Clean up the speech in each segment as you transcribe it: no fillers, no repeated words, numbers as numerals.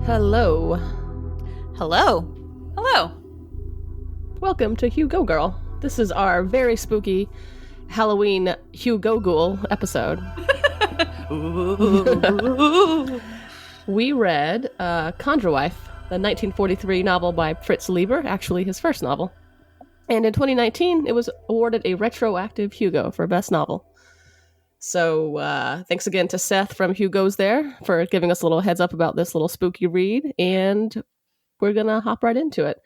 Hello. Hello. Hello. Welcome to Hugo Girl. This is our very spooky Halloween Hugo Ghoul episode. We read Conjure Wife, the 1943 novel by Fritz Leiber, actually his first novel. And in 2019, it was awarded a retroactive Hugo for Best Novel. So thanks again to Seth from Hugo's there for giving us a little heads up about this little spooky read, and we're going to hop right into it.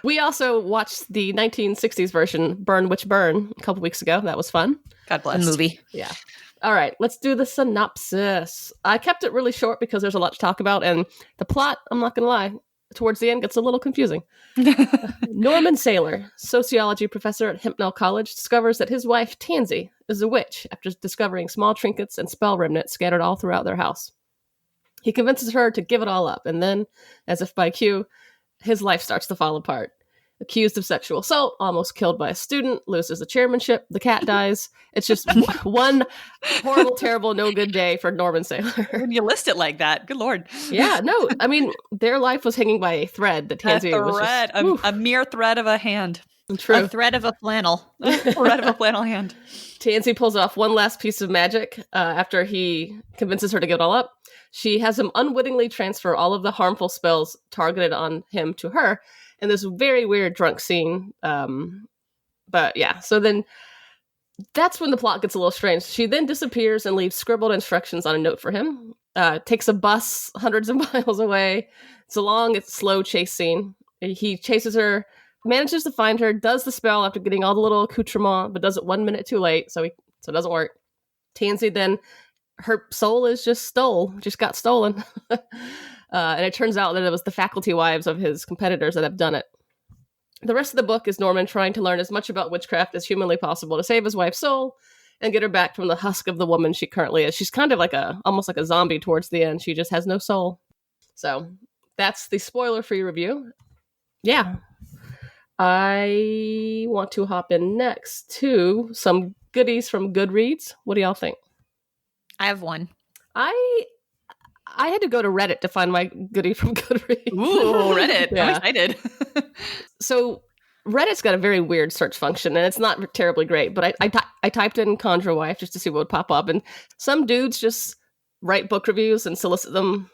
We also watched the 1960s version, Burn Witch Burn, a couple weeks ago. That was fun. God bless. The movie. Yeah. All right, let's do the synopsis. I kept it really short because there's a lot to talk about, and the plot, I'm not going to lie, towards the end gets a little confusing. Norman Saylor, sociology professor at Hempnell College, discovers that his wife, Tansy, is a witch after discovering small trinkets and spell remnants scattered all throughout their house. He convinces her to give it all up, and then, as if by cue, his life starts to fall apart. Accused of sexual assault, almost killed by a student, loses the chairmanship, the cat dies. It's just one horrible, terrible, no good day for Norman Saylor. When you list it like that, good Lord. Yeah, no, I mean, their life was hanging by a thread that Tansy was just... a mere thread of a hand. True. A thread of a flannel. A thread of a flannel hand. Tansy pulls off one last piece of magic after he convinces her to give it all up. She has him unwittingly transfer all of the harmful spells targeted on him to her in this very weird drunk scene. But yeah, so then that's when the plot gets a little strange. She then disappears and leaves scribbled instructions on a note for him. Takes a bus hundreds of miles away. It's a long, slow chase scene. He chases her, manages to find her, does the spell after getting all the little accoutrement, but does it 1 minute too late, so it doesn't work. Tansy then, her soul is just got stolen. And it turns out that it was the faculty wives of his competitors that have done it. The rest of the book is Norman trying to learn as much about witchcraft as humanly possible to save his wife's soul and get her back from the husk of the woman she currently is. She's kind of like almost like a zombie towards the end. She just has no soul. So that's the spoiler-free review. Yeah. I want to hop in next to some goodies from Goodreads. What do y'all think? I have one. I had to go to Reddit to find my goodie from Goodreads. Ooh, Reddit. Yeah. I'm excited. So Reddit's got a very weird search function, and it's not terribly great, but I typed in Conjure Wife just to see what would pop up, and some dudes just write book reviews and solicit them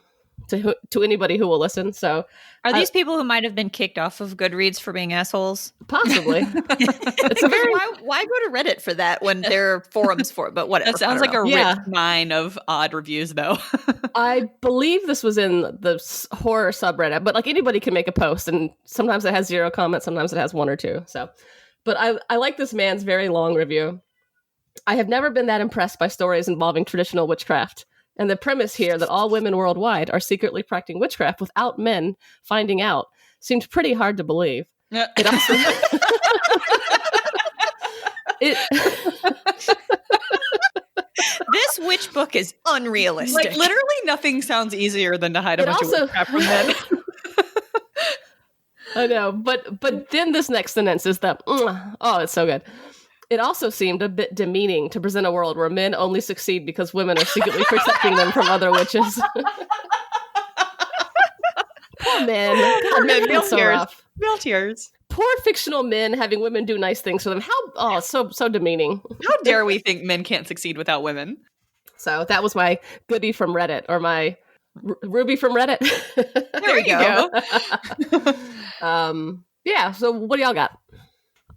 to anybody who will listen. So are these people who might have been kicked off of Goodreads for being assholes? Possibly. It's a very... why go to Reddit for that when there are forums for it? But whatever. That sounds like a rich mine of odd reviews, though. I believe this was in the horror subreddit, but like anybody can make a post, and sometimes it has 0 comments, sometimes it has 1 or 2. So, but I like this man's very long review. I have never been that impressed by stories involving traditional witchcraft. And the premise here that all women worldwide are secretly practicing witchcraft without men finding out seemed pretty hard to believe. Yeah. It also... This witch book is unrealistic. Like, literally nothing sounds easier than to hide a bunch of witchcraft from men. I know, but then this next sentence is that, oh, it's so good. It also seemed a bit demeaning to present a world where men only succeed because women are secretly protecting them from other witches. Poor men. God, men feel so rough. Real tears. Poor fictional men having women do nice things for them. So demeaning. How dare we think men can't succeed without women? So that was my goodie from Reddit, or my Ruby from Reddit. There you go. Yeah, so what do y'all got?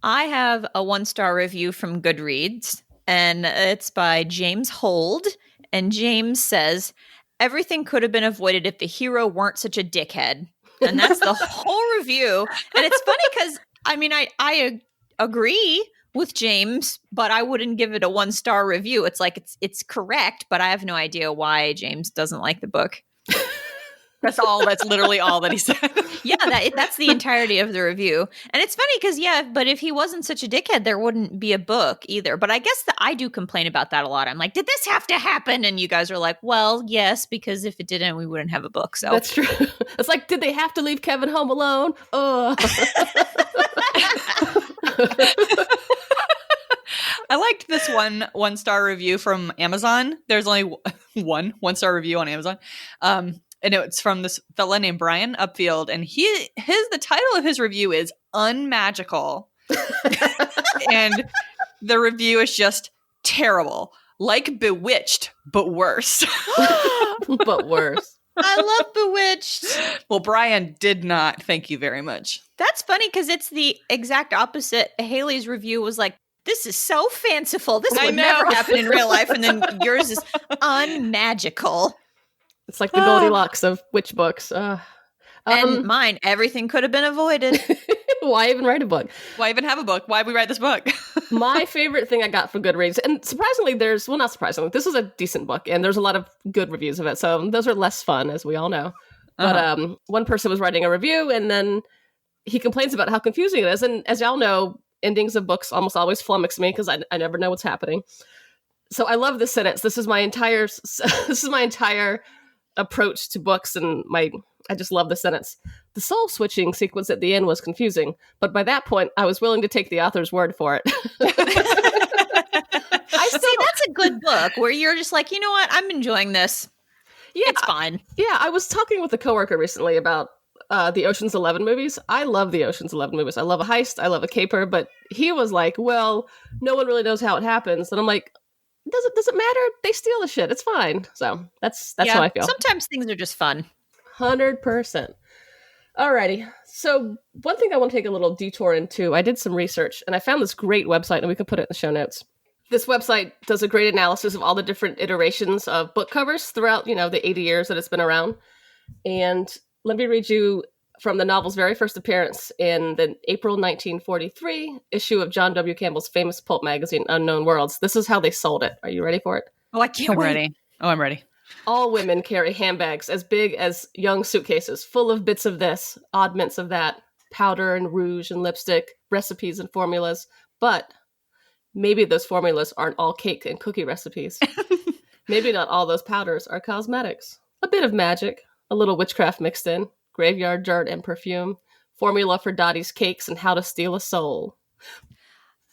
I have a 1-star review from Goodreads, and it's by James Hold. And James says, everything could have been avoided if the hero weren't such a dickhead. And that's the whole review. And it's funny because, I mean, I agree with James, but I wouldn't give it a 1-star review. It's like, it's correct, but I have no idea why James doesn't like the book. That's literally all that he said. Yeah, that's the entirety of the review. And it's funny because, but if he wasn't such a dickhead, there wouldn't be a book either. But I guess that I do complain about that a lot. I'm like, did this have to happen? And you guys are like, well, yes, because if it didn't, we wouldn't have a book. So that's true. It's like, did they have to leave Kevin home alone? I liked this 1-star review from Amazon. There's only one 1-star review on Amazon. and it's from this fella named Brian Upfield, and the title of his review is Unmagical. And the review is just terrible. Like Bewitched, but worse. But worse. I love Bewitched. Well, Brian did not. Thank you very much. That's funny because it's the exact opposite. Haley's review was like, this is so fanciful. This would never happen in real life. And then yours is unmagical. It's like the Goldilocks of witch books. And mine, everything could have been avoided. Why even write a book? Why even have a book? Why we write this book? My favorite thing I got from Goodreads, and surprisingly, not surprisingly, this is a decent book, and there's a lot of good reviews of it, so those are less fun, as we all know. But one person was writing a review, and then he complains about how confusing it is, and as y'all know, endings of books almost always flummox me, because I never know what's happening. So I love this sentence. This is my entire approach to books, and I just love the sentence. The soul switching sequence at the end was confusing, but by that point, I was willing to take the author's word for it. I see, that's a good book where you're just like, you know what? I'm enjoying this. Yeah, it's fine. Yeah, I was talking with a coworker recently about the Ocean's 11 movies. I love the Ocean's 11 movies. I love a heist. I love a caper. But he was like, well, no one really knows how it happens. And I'm like, does it matter? They steal the shit. It's fine. So that's how I feel. Sometimes things are just fun. 100%. Alrighty. So one thing I want to take a little detour into, I did some research and I found this great website, and we can put it in the show notes. This website does a great analysis of all the different iterations of book covers throughout, the 80 years that it's been around. And let me read you from the novel's very first appearance in the April 1943 issue of John W. Campbell's famous pulp magazine, Unknown Worlds. This is how they sold it. Are you ready for it? Oh, I can't wait. Ready. Oh, I'm ready. All women carry handbags as big as young suitcases, full of bits of this, oddments of that, powder and rouge and lipstick, recipes and formulas. But maybe those formulas aren't all cake and cookie recipes. Maybe not all those powders are cosmetics. A bit of magic, a little witchcraft mixed in, graveyard dirt and perfume, formula for Dottie's cakes and how to steal a soul.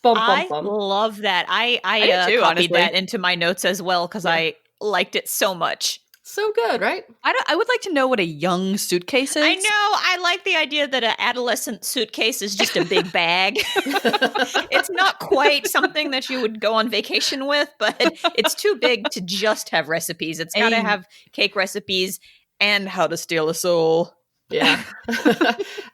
Bum, bum, bum. I love that. I do too, copied honestly. that into my notes as well because I liked it so much. So good, right? I would like to know what a young suitcase is. I know. I like the idea that an adolescent suitcase is just a big bag. It's not quite something that you would go on vacation with, but it's too big to just have recipes. It's got to have cake recipes and how to steal a soul. Yeah.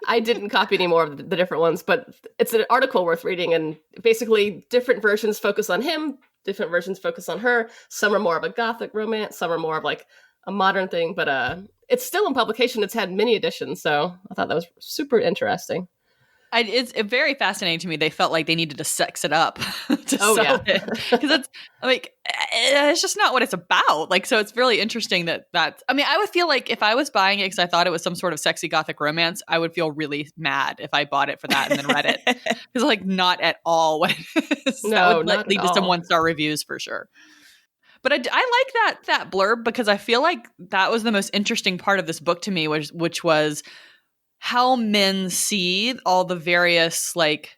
I didn't copy any more of the different ones, but it's an article worth reading, and basically different versions focus on him, different versions focus on her. Some are more of a gothic romance, some are more of like a modern thing, but it's still in publication. It's had many editions, so I thought that was super interesting. It's very fascinating to me. They felt like they needed to sex it up to sell it, because it's like it's just not what it's about. Like, so it's really interesting that's. I mean, I would feel like if I was buying it because I thought it was some sort of sexy gothic romance, I would feel really mad if I bought it for that and then read it, because like not at all what it is. No, that would not lead at to some all. 1-star reviews for sure. But I like that blurb because I feel like that was the most interesting part of this book to me, which was how men see all the various like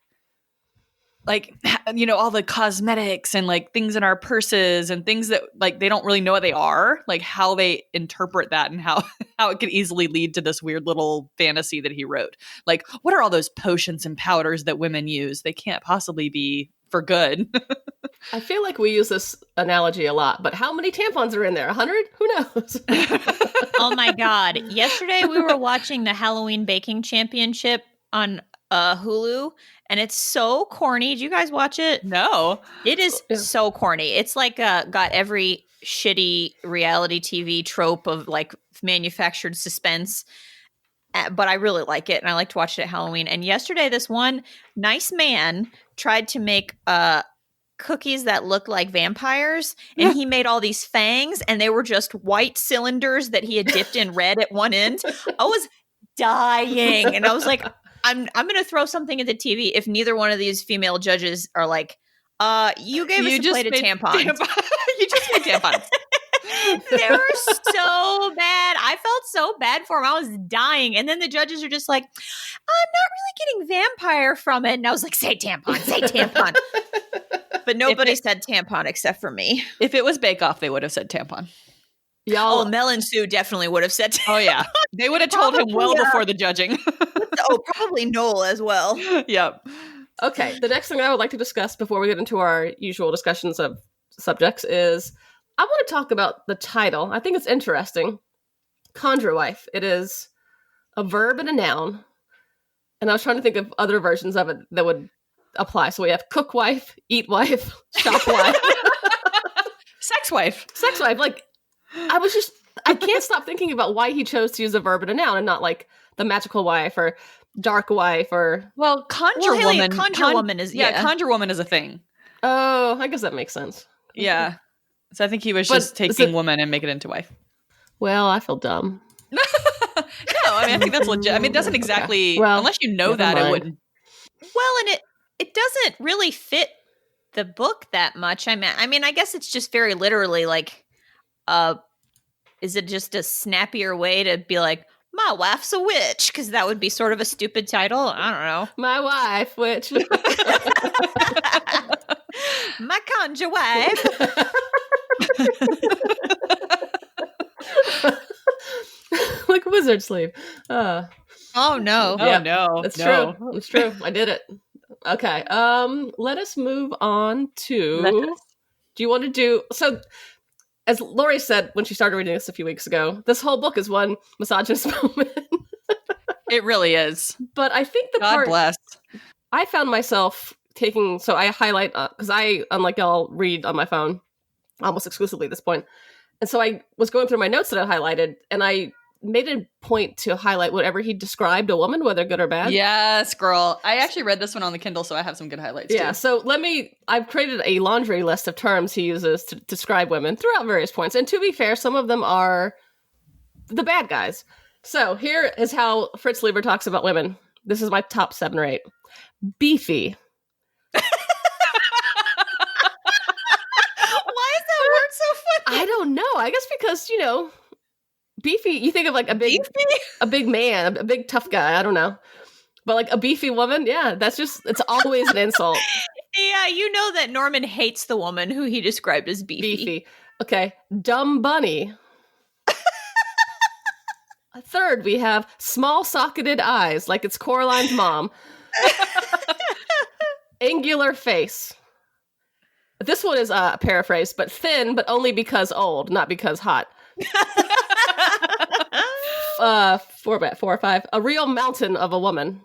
all the cosmetics and like things in our purses and things that like they don't really know what they are, like how they interpret that and how it could easily lead to this weird little fantasy that he wrote. Like, what are all those potions and powders that women use? They can't possibly be for good. I feel like we use this analogy a lot, but how many tampons are in there? 100? Who knows? Oh my God. Yesterday we were watching the Halloween Baking Championship on Hulu, and it's so corny. Did you guys watch it? No. It is so corny. It's like got every shitty reality TV trope of like manufactured suspense. But I really like it, and I like to watch it at Halloween. And yesterday, this one nice man tried to make cookies that looked like vampires, and he made all these fangs, and they were just white cylinders that he had dipped in red at one end. I was dying, and I was like, I'm going to throw something at the TV if neither one of these female judges are like, you gave us a plate of tampons. You just made tampons. They were so bad. I felt so bad for him. I was dying. And then the judges are just like, I'm not really getting vampire from it. And I was like, say tampon, say tampon. But nobody said tampon except for me. If it was Bake Off, they would have said tampon. Y'all, Mel and Sue definitely would have said. Oh yeah, they would have told him well before the judging. Probably Noel as well. Yep. Okay, the next thing I would like to discuss before we get into our usual discussions of subjects is I want to talk about the title. I think it's interesting. Conjure Wife. It is a verb and a noun. And I was trying to think of other versions of it that would apply. So we have cook wife, eat wife, shop wife. Sex wife. Sex wife. Like, I can't stop thinking about why he chose to use a verb and a noun and not like the magical wife or dark wife or... Well, Conjure Woman. Conjure Woman is... Yeah, Conjure Woman is a thing. Oh, I guess that makes sense. Yeah. So I think he was just taking woman and make it into wife. Well, I feel dumb. No, I mean, I think that's legit. I mean, it doesn't exactly... Okay. Well, unless you know that, it wouldn't... Well, and it doesn't really fit the book that much. I mean, I guess it's just very literally like... is it just a snappier way to be like, my wife's a witch? Because that would be sort of a stupid title. I don't know. My wife, witch. My conjure wife. Like a wizard sleeve. Oh no. Oh no. That's true. It's true. I did it. Okay. Let us move on to... Do you want to do... So... As Lori said when she started reading this a few weeks ago, this whole book is one misogynist moment. It really is. But I think the God part bless. I found myself taking, so I highlight, because I, unlike y'all, read on my phone almost exclusively at this point. And so I was going through my notes that I highlighted, and I made a point to highlight whatever he described a woman, whether good or bad. Yes, girl. I actually read this one on the Kindle, so I have some good highlights Yeah, too. so I've created a laundry list of terms he uses to describe women throughout various points. And to be fair, some of them are the bad guys. So here is how Fritz Leiber talks about women. This is my top 7 or 8. Beefy. Why is that word so funny? I don't know. I guess because, beefy, you think of like a big man, a big tough guy. I don't know. But like a beefy woman, yeah, it's always an insult. Yeah, you know that Norman hates the woman who he described as beefy. Okay. Dumb bunny. Third, we have small socketed eyes, like it's Coraline's mom. Angular face. This one is a paraphrase, but thin, but only because old, not because hot. 4 or 5. A real mountain of a woman.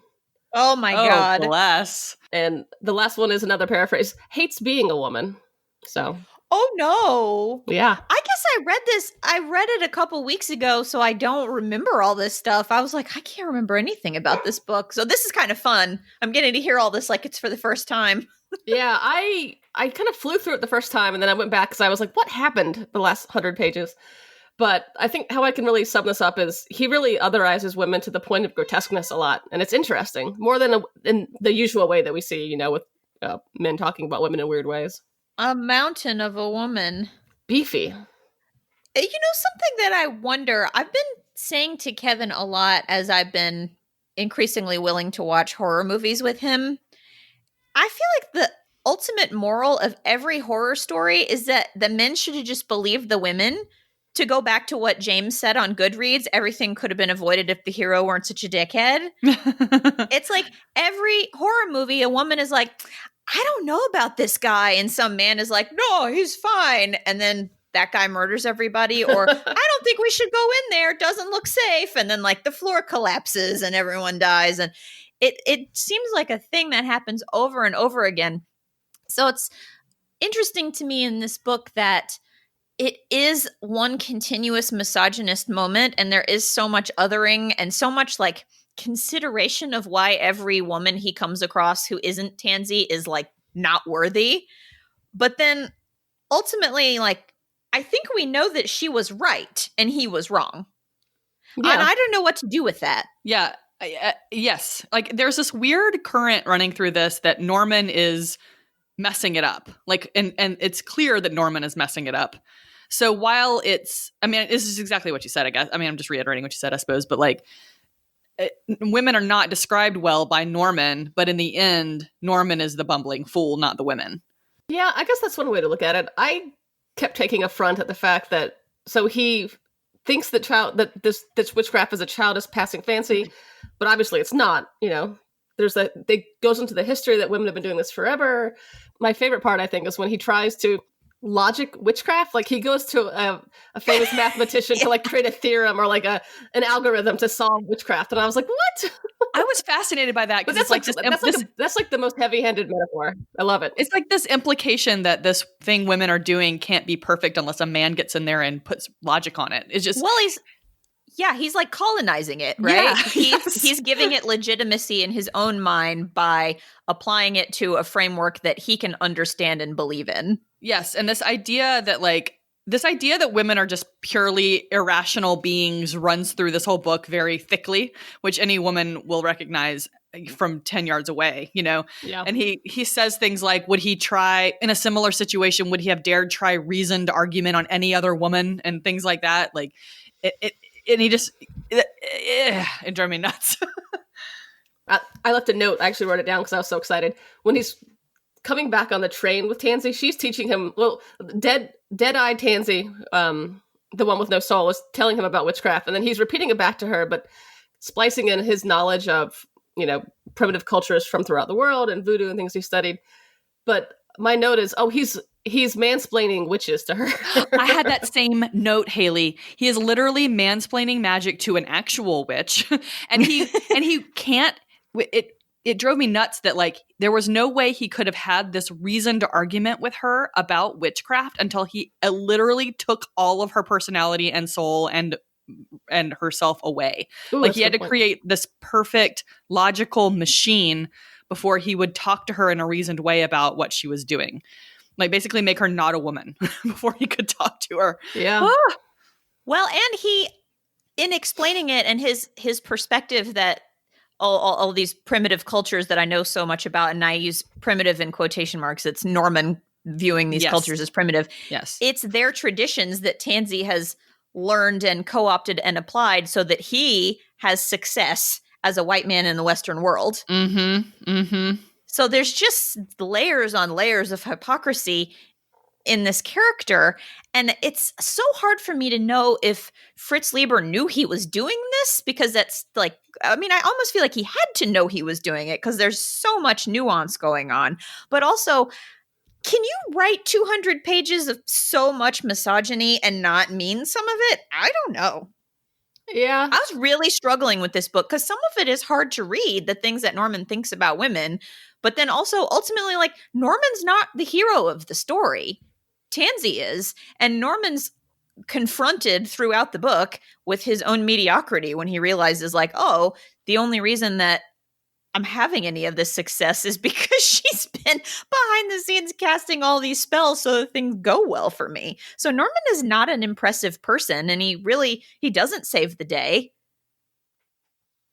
Oh my God. Bless. And the last one is another paraphrase. Hates being a woman. So. Oh no. Yeah. I guess I read it a couple weeks ago, so I don't remember all this stuff. I was like, I can't remember anything about this book. So this is kind of fun. I'm getting to hear all this like it's for the first time. Yeah, I kind of flew through it the first time, and then I went back because I was like, what happened the last 100 pages? But I think how I can really sum this up is he really otherizes women to the point of grotesqueness a lot. And it's interesting, more than in the usual way that we see, with men talking about women in weird ways. A mountain of a woman. Beefy. Something that I wonder, I've been saying to Kevin a lot as I've been increasingly willing to watch horror movies with him. I feel like the ultimate moral of every horror story is that the men should have just believed the women. To go back to what James said on Goodreads, everything could have been avoided if the hero weren't such a dickhead. It's like every horror movie, a woman is like, I don't know about this guy. And some man is like, no, he's fine. And then that guy murders everybody. Or I don't think we should go in there. It doesn't look safe. And then like the floor collapses and everyone dies. And it seems like a thing that happens over and over again. So it's interesting to me in this book that it is one continuous misogynist moment, and there is so much othering and so much like consideration of why every woman he comes across who isn't Tansy is like not worthy. But then ultimately, like, I think we know that she was right and he was wrong. Yeah. And I don't know what to do with that. Yeah. Yes. Like there's this weird current running through this that Norman is messing it up. Like, and it's clear that Norman is messing it up. So while this is exactly what you said, I guess. I mean, I'm just reiterating what you said, I suppose. But like, women are not described well by Norman, but in the end, Norman is the bumbling fool, not the women. Yeah, I guess that's one way to look at it. I kept taking affront at the fact that so he thinks that this witchcraft is a childish passing fancy, but obviously it's not. It goes into the history that women have been doing this forever. My favorite part, I think, is when he tries to logic witchcraft. Like he goes to a famous mathematician to like create a theorem or like an algorithm to solve witchcraft, and I was like, what? I was fascinated by that But because that's like the most heavy-handed metaphor. I love it. It's like this implication that this thing women are doing can't be perfect unless a man gets in there and puts logic on it. It's just he's like colonizing it, right? Yeah, he's giving it legitimacy in his own mind by applying it to a framework that he can understand and believe in. Yes, and this idea that women are just purely irrational beings runs through this whole book very thickly, which any woman will recognize from 10 yards away, Yeah. And he says things like, would he try, in a similar situation, would he have dared try reasoned argument on any other woman and things like that? Like, it drove me nuts. I left a note. I actually wrote it down because I was so excited. When he's coming back on the train with Tansy, she's teaching him, dead-eyed Tansy, the one with no soul, is telling him about witchcraft, and then he's repeating it back to her, but splicing in his knowledge of, primitive cultures from throughout the world and voodoo and things he studied. But my note is, he's mansplaining witches to her. I had that same note, Haley. He is literally mansplaining magic to an actual witch, and he can't. It drove me nuts that like there was no way he could have had this reasoned argument with her about witchcraft until he literally took all of her personality and soul and herself away. Ooh, like he had to create this perfect logical machine before he would talk to her in a reasoned way about what she was doing. Like basically make her not a woman before he could talk to her. Yeah. Well, and he, in explaining it and his perspective that all these primitive cultures that I know so much about, and I use primitive in quotation marks, it's Norman viewing these cultures as primitive. Yes. It's their traditions that Tansy has learned and co-opted and applied so that he has success as a white man in the Western world. Mm-hmm. Mm-hmm. So there's just layers on layers of hypocrisy in this character. And it's so hard for me to know if Fritz Leiber knew he was doing this, because that's like, I mean, I almost feel like he had to know he was doing it because there's so much nuance going on. But also, can you write 200 pages of so much misogyny and not mean some of it? I don't know. Yeah. I was really struggling with this book because some of it is hard to read, the things that Norman thinks about women. But then also, ultimately, like, Norman's not the hero of the story. Tansy is. And Norman's confronted throughout the book with his own mediocrity when he realizes, like, oh, the only reason that I'm having any of this success is because she's been behind the scenes casting all these spells so that things go well for me. So Norman is not an impressive person, and he doesn't save the day.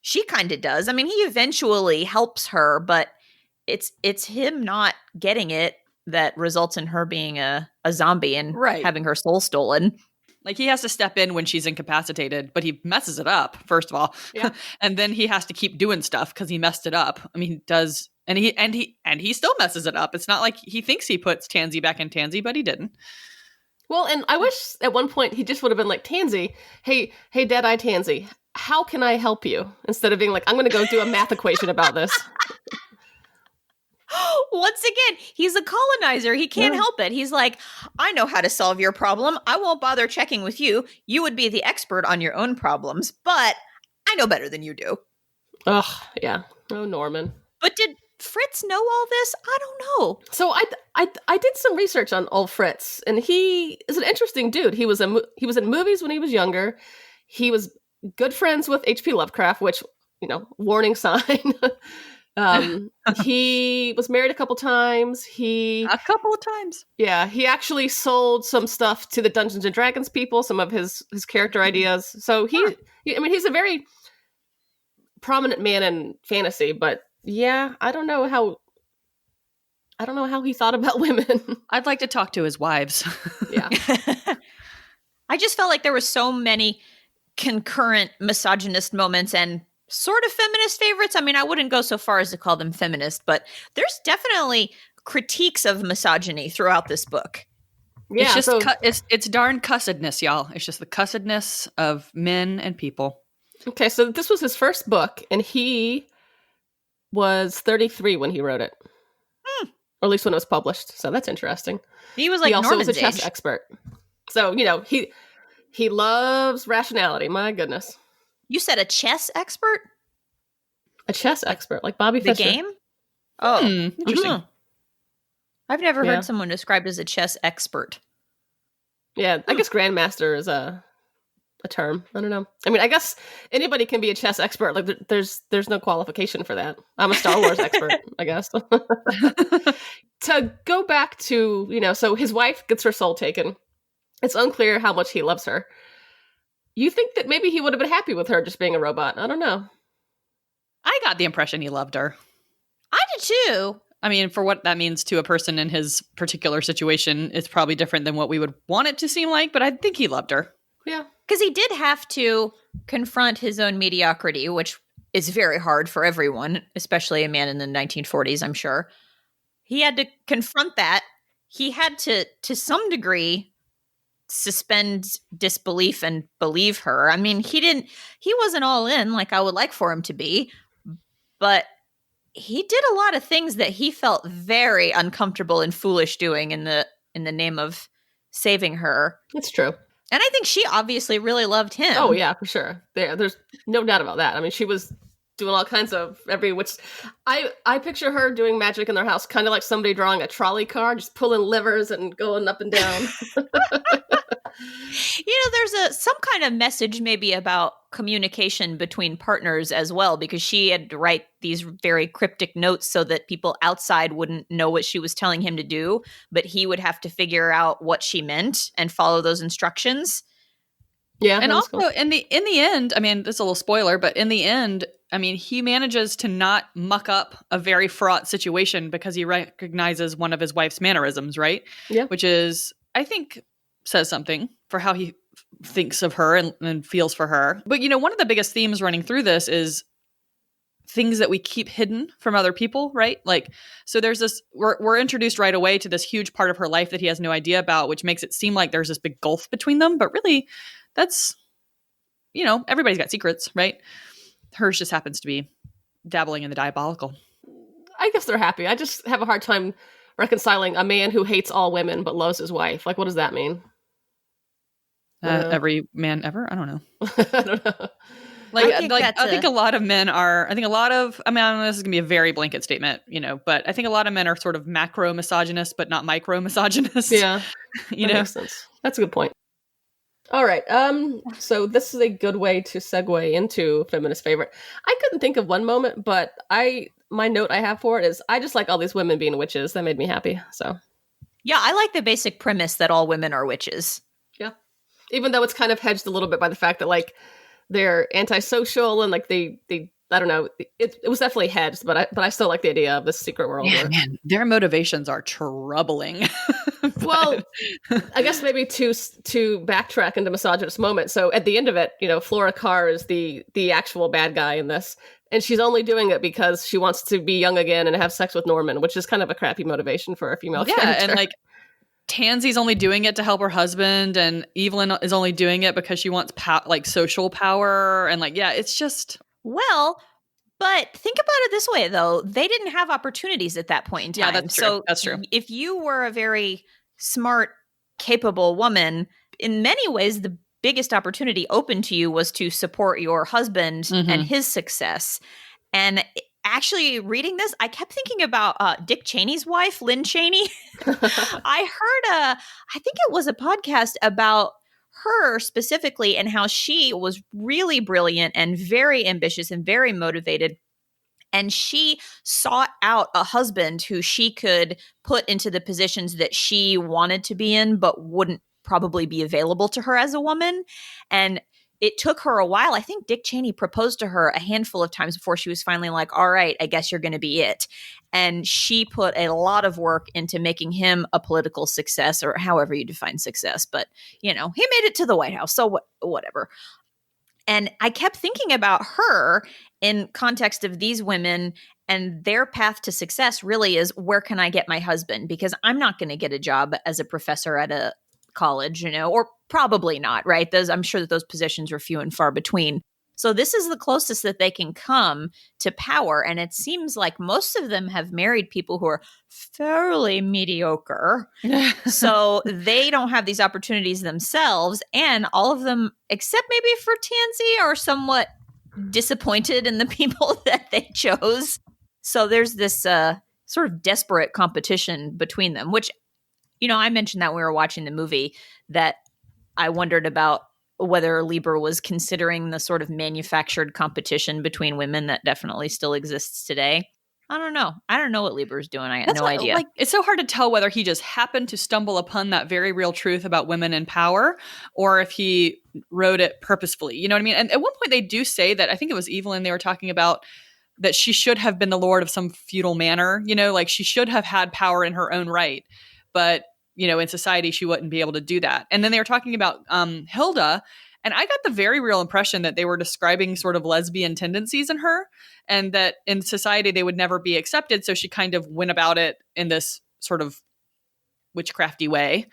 She kind of does. I mean, he eventually helps her, but it's him not getting it that results in her being a zombie and having her soul stolen. Like he has to step in when she's incapacitated, but he messes it up, first of all. Yeah. And then he has to keep doing stuff because he messed it up. I mean, he does, and he still messes it up. It's not like he thinks he puts Tansy back in Tansy, but he didn't. Well, and I wish at one point he just would have been like, Tansy, hey, Dead-Eye Tansy, how can I help you? Instead of being like, I'm going to go do a math equation about this. Once again, he's a colonizer. He can't help it. He's like, I know how to solve your problem. I won't bother checking with you. You would be the expert on your own problems, but I know better than you do. Ugh, yeah. Oh, Norman. But did Fritz know all this? I don't know. So I did some research on old Fritz, and he is an interesting dude. He was in movies when he was younger. He was good friends with H.P. Lovecraft, which, warning sign. He was married a couple times. A couple of times. Yeah, he actually sold some stuff to the Dungeons and Dragons people, some of his character ideas. So he's a very prominent man in fantasy, but yeah, I don't know how he thought about women. I'd like to talk to his wives. Yeah. I just felt like there were so many concurrent misogynist moments and sort of feminist favorites. I mean, I wouldn't go so far as to call them feminist, but there's definitely critiques of misogyny throughout this book. Yeah, it's just it's darn cussedness, y'all. It's just the cussedness of men and people. Okay, so this was his first book, and he was 33 when he wrote it. Or at least when it was published. So that's interesting. He was like he also Norman's was a chess age. expert. So, he loves rationality. My goodness. You said a chess expert? A chess expert, like Bobby The Fischer. game? Oh, interesting. I've never heard someone described as a chess expert. Yeah, I guess grandmaster is a term. I don't know. I mean, I guess anybody can be a chess expert. Like, there's no qualification for that. I'm a Star Wars expert, I guess. To go back to, so his wife gets her soul taken. It's unclear how much he loves her. You think that maybe he would have been happy with her just being a robot? I don't know. I got the impression he loved her. I did too. I mean, for what that means to a person in his particular situation, it's probably different than what we would want it to seem like, but I think he loved her. Yeah. Because he did have to confront his own mediocrity, which is very hard for everyone, especially a man in the 1940s, I'm sure. He had to confront that. He had to some degree, suspend disbelief and believe her. I mean, he wasn't all in like I would like for him to be, but he did a lot of things that he felt very uncomfortable and foolish doing in the name of saving her. It's true. And I think she obviously really loved him. Oh, yeah, for sure. There's no doubt about that. I mean, she was doing all kinds of which I picture her doing magic in their house, kind of like somebody drawing a trolley car, just pulling levers and going up and down. There's some kind of message maybe about communication between partners as well, because she had to write these very cryptic notes so that people outside wouldn't know what she was telling him to do, but he would have to figure out what she meant and follow those instructions. Yeah. And also cool. in the end, I mean, this is a little spoiler, but in the end, I mean, he manages to not muck up a very fraught situation because he recognizes one of his wife's mannerisms, right? Yeah. Which is, I think, says something for how he thinks of her and feels for her. But, one of the biggest themes running through this is things that we keep hidden from other people, right? Like, so there's this, we're introduced right away to this huge part of her life that he has no idea about, which makes it seem like there's this big gulf between them. But really, that's, everybody's got secrets, right? Hers just happens to be dabbling in the diabolical. I guess they're happy. I just have a hard time reconciling a man who hates all women but loves his wife. Like, what does that mean? Every man ever? I don't know. I don't know. I think a lot of men are, I don't know, this is going to be a very blanket statement, but I think a lot of men are sort of macro misogynist, but not micro misogynist. Yeah. Makes sense. That's a good point. All right. So this is a good way to segue into feminist favorite. I couldn't think of one moment, but my note I have for it is I just like all these women being witches. That made me happy. So yeah, I like the basic premise that all women are witches. Yeah. Even though it's kind of hedged a little bit by the fact that like they're antisocial and like they I don't know. It was definitely hedged, but I still like the idea of this secret world. Yeah, man, their motivations are troubling. Well, I guess maybe to backtrack into Misogynist Moment. So at the end of it, Flora Carr is the actual bad guy in this, and she's only doing it because she wants to be young again and have sex with Norman, which is kind of a crappy motivation for a female character. Yeah, and like Tansy's only doing it to help her husband, and Evelyn is only doing it because she wants social power, and it's just. Well, but think about it this way, though. They didn't have opportunities at that point in time. Yeah, that's true. So that's true. If you were a very smart, capable woman, in many ways, the biggest opportunity open to you was to support your husband and his success. And actually reading this, I kept thinking about Dick Cheney's wife, Lynn Cheney. I heard I think it was a podcast about her specifically and how she was really brilliant and very ambitious and very motivated. And she sought out a husband who she could put into the positions that she wanted to be in, but wouldn't probably be available to her as a woman. And it took her a while. I think Dick Cheney proposed to her a handful of times before she was finally like, all right, I guess you're going to be it. And she put a lot of work into making him a political success, or however you define success. But, he made it to the White House. So whatever. And I kept thinking about her in context of these women, and their path to success really is, where can I get my husband? Because I'm not going to get a job as a professor at a college, or probably not, right? I'm sure that those positions are few and far between. So this is the closest that they can come to power. And it seems like most of them have married people who are fairly mediocre. So they don't have these opportunities themselves. And all of them, except maybe for Tansy, are somewhat disappointed in the people that they chose. So there's this sort of desperate competition between them, which, I mentioned that when we were watching the movie, that I wondered about whether Leiber was considering the sort of manufactured competition between women that definitely still exists today. I don't know. I don't know what Lieber's doing. I got no idea. It's so hard to tell whether he just happened to stumble upon that very real truth about women in power, or if he wrote it purposefully. You know what I mean? And at one point they do say that, I think it was Evelyn, they were talking about that she should have been the lord of some feudal manor, like she should have had power in her own right. But in society, she wouldn't be able to do that. And then they were talking about Hilda, and I got the very real impression that they were describing sort of lesbian tendencies in her, and that in society they would never be accepted. So she kind of went about it in this sort of witchcrafty way.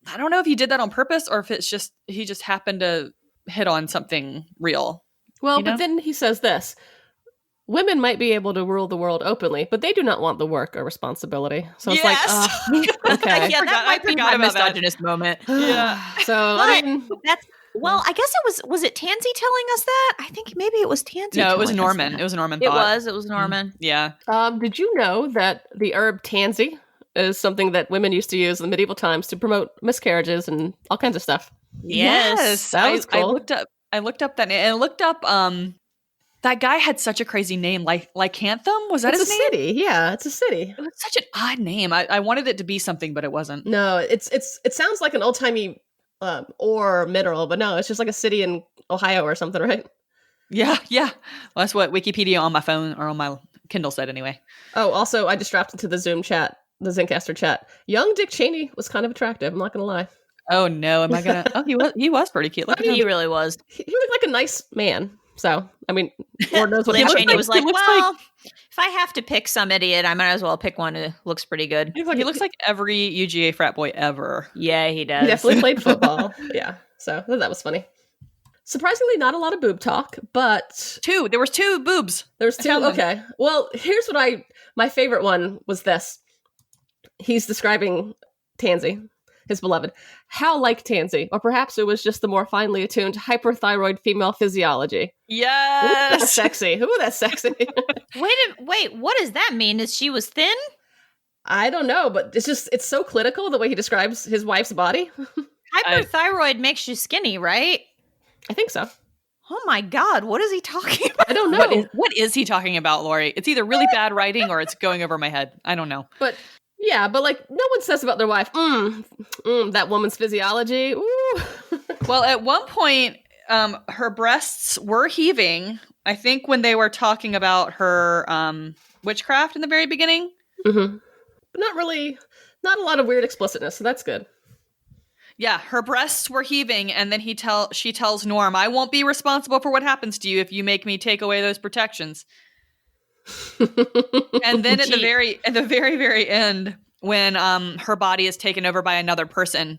I don't know if he did that on purpose, or if it's just he just happened to hit on something real. Well, but then he says this. Women might be able to rule the world openly, but they do not want the work or responsibility. So it's like, okay. Yeah, that might be my misogynist moment. Yeah. So, well, I guess was it Tansy telling us that? I think maybe it was Tansy. No, it was Norman. It was a Norman thought. It was Norman. Yeah. Did you know that the herb tansy is something that women used to use in medieval times to promote miscarriages and all kinds of stuff? Yes. That was cool. I looked up that name, and I looked up that guy had such a crazy name, like Lycanthum. Was that his name? City. Yeah, it's a city. It was such an odd name. I wanted it to be something, but it wasn't. No, it sounds like an old timey ore mineral, but no, it's just like a city in Ohio or something, right? Yeah. Well, that's what Wikipedia on my phone or on my Kindle said anyway. Oh, also, I just dropped into the Zoom chat, the Zencaster chat. Young Dick Cheney was kind of attractive. I'm not gonna lie. Oh no, am I gonna? Oh, he was pretty cute. He really was. He looked like a nice man. So, I mean, Lord knows what he Cheney was like, well, if I have to pick some idiot, I might as well pick one who looks pretty good. He looks like every UGA frat boy ever. Yeah, he does. He definitely played football. Yeah, so that was funny. Surprisingly, not a lot of boob talk, but... There was two boobs. There was two? Okay. Well, here's what my favorite one was this. He's describing Tansy, his beloved. How like Tansy, or perhaps it was just the more finely attuned hyperthyroid female physiology. Yes! Ooh, that's sexy. Ooh, that's sexy. Wait, what does that mean? Is she was thin? I don't know, but it's so clinical the way he describes his wife's body. Hyperthyroid makes you skinny, right? I think so. Oh my God, what is he talking about? I don't know. What is he talking about, Lori? It's either really bad writing or it's going over my head. I don't know. But yeah, but like no one says about their wife, that woman's physiology. Ooh. Well, at one point, her breasts were heaving. I think when they were talking about her witchcraft in the very beginning. Mm-hmm. But not a lot of weird explicitness, so that's good. Yeah, her breasts were heaving, and then she tells Norm, "I won't be responsible for what happens to you if you make me take away those protections." And then at the very, very end, when her body is taken over by another person,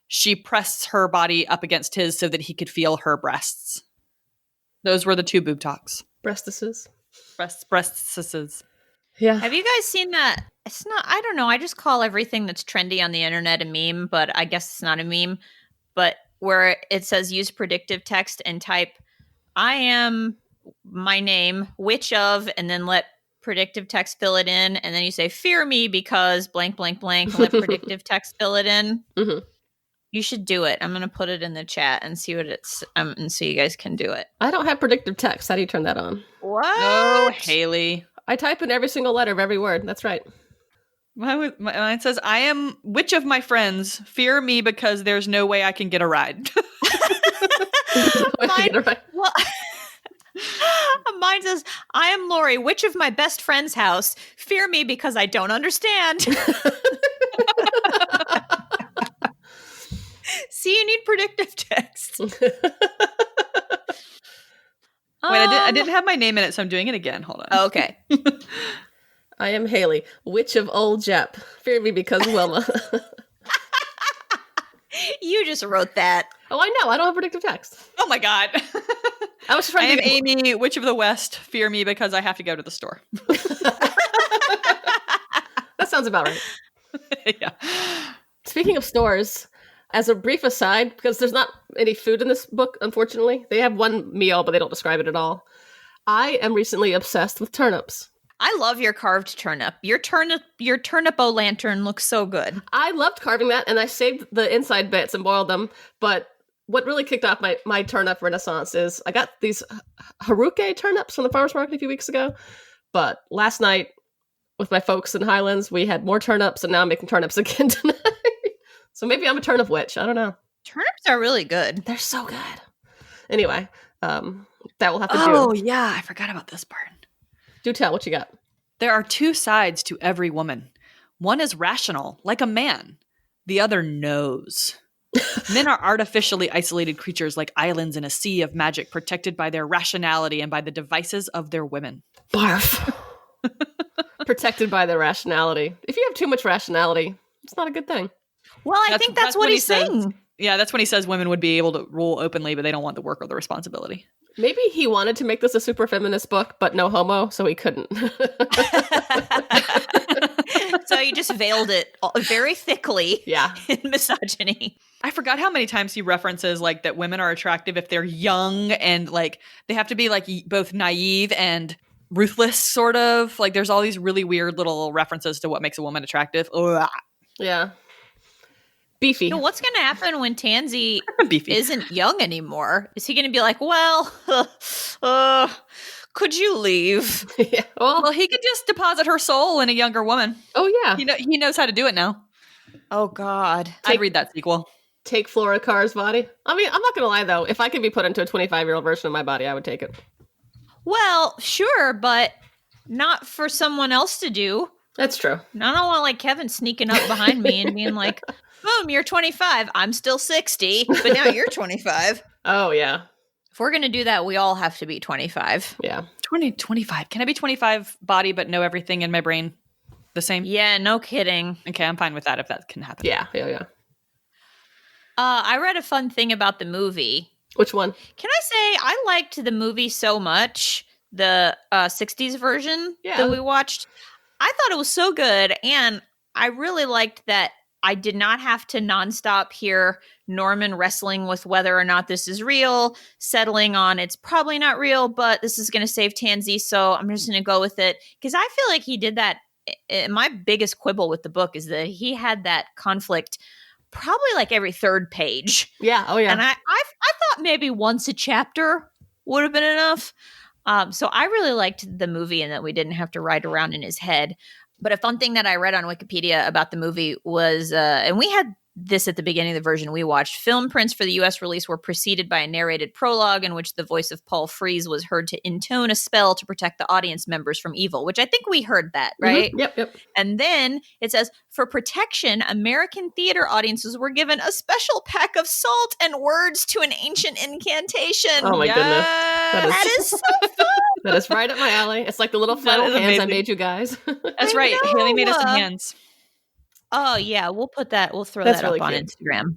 she pressed her body up against his so that he could feel her breasts. Those were the two boob talks. Breastises. Breastises. Yeah. Have you guys seen that? It's not, I don't know. I just call everything that's trendy on the internet a meme, but I guess it's not a meme. But where it says use predictive text and type, I am my name, which of, and then let predictive text fill it in. And then you say, fear me because blank, blank, blank, and let predictive text fill it in. Mm-hmm. You should do it. I'm going to put it in the chat and see what it's, and so you guys can do it. I don't have predictive text. How do you turn that on? What? Oh, Haley. I type in every single letter of every word. That's right. Mine says, I am which of my friends fear me because there's no way I can get a ride. Mine says, I am Lori, which of my best friend's house fear me because I don't understand. See, you need predictive text. Wait, I didn't have my name in it, so I'm doing it again. Hold on. Oh, okay. I am Haley, witch of Old Jep. Fear me because Wilma. You just wrote that. Oh, I know. I don't have predictive text. Oh my god. I was just trying I to am Amy, Witch of the West. Fear me because I have to go to the store. That sounds about right. Yeah. Speaking of stores, as a brief aside, because there's not any food in this book, unfortunately, they have one meal, but they don't describe it at all. I am recently obsessed with turnips. I love your carved turnip. Your turnipo lantern looks so good. I loved carving that, and I saved the inside bits and boiled them, but what really kicked off my turnip renaissance is I got these Haruke turnips from the farmer's market a few weeks ago, but last night with my folks in Highlands, we had more turnips, and now I'm making turnips again tonight. So maybe I'm a turnip witch. I don't know. Turnips are really good. They're so good. Anyway, that will have to do. Oh, yeah. I forgot about this part. Do tell what you got. There are two sides to every woman. One is rational, like a man. The other knows. Men are artificially isolated creatures like islands in a sea of magic, protected by their rationality and by the devices of their women. Barf. Protected by their rationality. If you have too much rationality, it's not a good thing. Well, I think that's what he's saying. Yeah, that's when he says women would be able to rule openly, but they don't want the work or the responsibility. Maybe he wanted to make this a super feminist book, but no homo, so he couldn't. So you just veiled it very thickly in misogyny. I forgot how many times he references like that women are attractive if they're young and like they have to be like both naive and ruthless, sort of. Like there's all these really weird little references to what makes a woman attractive. Ugh. Yeah. Beefy. You know, what's going to happen when Tansy isn't young anymore? Is he going to be like, well, could you leave? Yeah. Well, he could just deposit her soul in a younger woman. Oh, yeah. He knows how to do it now. Oh, God. I'd read that sequel. Take Flora Carr's body. I mean, I'm not going to lie, though. If I could be put into a 25-year-old version of my body, I would take it. Well, sure, but not for someone else to do. That's true. I don't want like Kevin sneaking up behind me and being like, boom, you're 25. I'm still 60, but now you're 25. Oh, yeah. If we're going to do that, we all have to be 25. Yeah. 25. Can I be 25 body but know everything in my brain the same? Yeah, no kidding. Okay, I'm fine with that if that can happen. Yeah. I read a fun thing about the movie. Which one? Can I say I liked the movie so much, the 60s version that we watched. I thought it was so good, and I really liked that I did not have to nonstop hear Norman wrestling with whether or not this is real, settling on it's probably not real, but this is going to save Tansy, so I'm just going to go with it. Because I feel like he did that. My biggest quibble with the book is that he had that conflict probably like every third page. Yeah. Oh, yeah. And I thought maybe once a chapter would have been enough. So I really liked the movie and that we didn't have to ride around in his head. But a fun thing that I read on Wikipedia about the movie was, and we had this at the beginning of the version we watched, film prints for the U.S. release were preceded by a narrated prologue in which the voice of Paul Frees was heard to intone a spell to protect the audience members from evil, which I think we heard that, right? Mm-hmm. Yep. And then it says, for protection, American theater audiences were given a special pack of salt and words to an ancient incantation. Oh my goodness. That is so fun. That is right up my alley. It's like the little flannel hands amazing. I made you guys. That's right. Haley made us some hands. Oh yeah, we'll throw that really up on Instagram.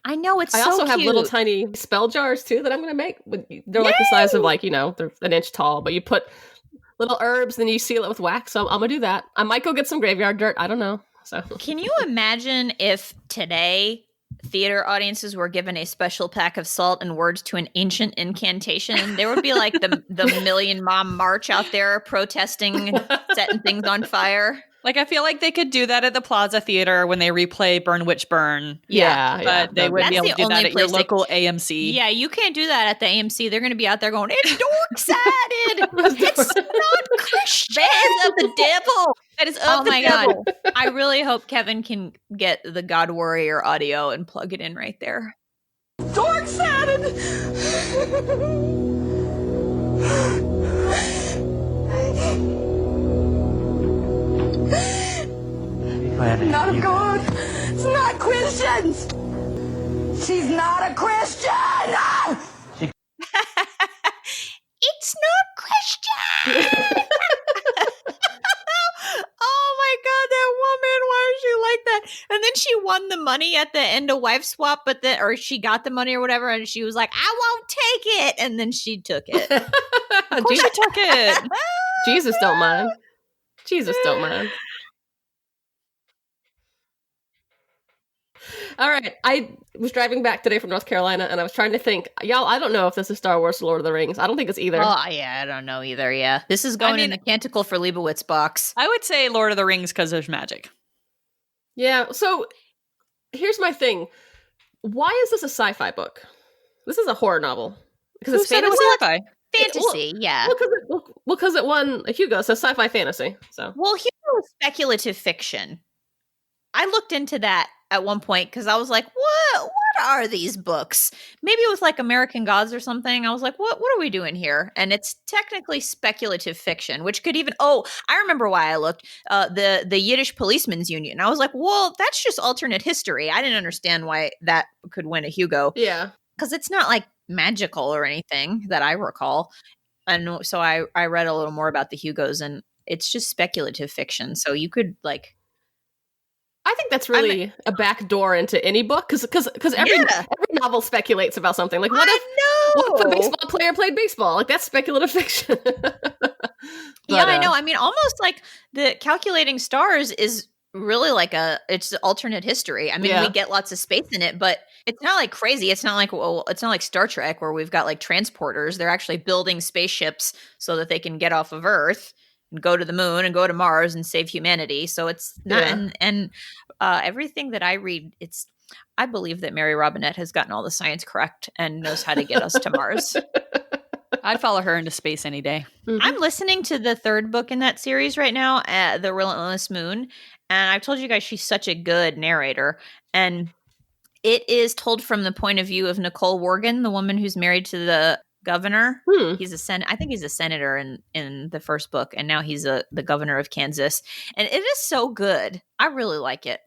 I know I also cute. have little tiny spell jars too that I'm going to make. They're like the size of they're an inch tall, but you put little herbs and you seal it with wax. So I'm going to do that. I might go get some graveyard dirt. I don't know. So can you imagine if today theater audiences were given a special pack of salt and words to an ancient incantation? There would be like the Million Mom March out there protesting, setting things on fire. Like, I feel like they could do that at the Plaza Theater when they replay Burn Witch Burn. Yeah. But they wouldn't be able to do that at your local AMC. Yeah, you can't do that at the AMC. They're going to be out there going, it's dork-sided. It's not Christian. That is of the devil. That is of the devil. God. I really hope Kevin can get the God Warrior audio and plug it in right there. Dork-sided. Not of God. It's not Christians. She's not a Christian. won the money at the end of Wife Swap, or she got the money or whatever, and she was like, I won't take it. And then she took it. Of course she took it. Jesus don't mind. Jesus don't mind. All right. I was driving back today from North Carolina, and I was trying to think, y'all, I don't know if this is Star Wars or Lord of the Rings. I don't think it's either. Oh, yeah, I don't know either, yeah. This is going in the Canticle for Leibowitz box. I would say Lord of the Rings because there's magic. Yeah, so here's my thing. Why is this a sci-fi book? This is a horror novel. Because it's fantasy. Sci-fi? Fantasy, yeah. Because it won a Hugo, so sci-fi fantasy. So Hugo is speculative fiction. I looked into that at one point because I was like, what are these books? Maybe it was like American Gods or something. I was like, what are we doing here? And it's technically speculative fiction, which could even, I remember why I looked, the Yiddish Policemen's Union. I was like, well, that's just alternate history. I didn't understand why that could win a Hugo. Yeah. Because it's not like magical or anything that I recall. And so I read a little more about the Hugos, and it's just speculative fiction. So you could like, I think that's really a back door into any book because every novel speculates about something. Like what if a baseball player played baseball? Like that's speculative fiction. I know. I mean, almost like the Calculating Stars is really like it's alternate history. I mean, we get lots of space in it, but it's not like crazy. It's not like Star Trek where we've got like transporters. They're actually building spaceships so that they can get off of Earth and go to the moon and go to Mars and save humanity. So it's not, and everything that I read, I believe that Mary Robinette has gotten all the science correct and knows how to get us to Mars. I'd follow her into space any day. Mm-hmm. I'm listening to the third book in that series right now, The Relentless Moon. And I've told you guys she's such a good narrator. And it is told from the point of view of Nicole Worgan, the woman who's married to the governor. He's I think he's a senator in the first book, and now he's the governor of Kansas. And it is so good. I really like it.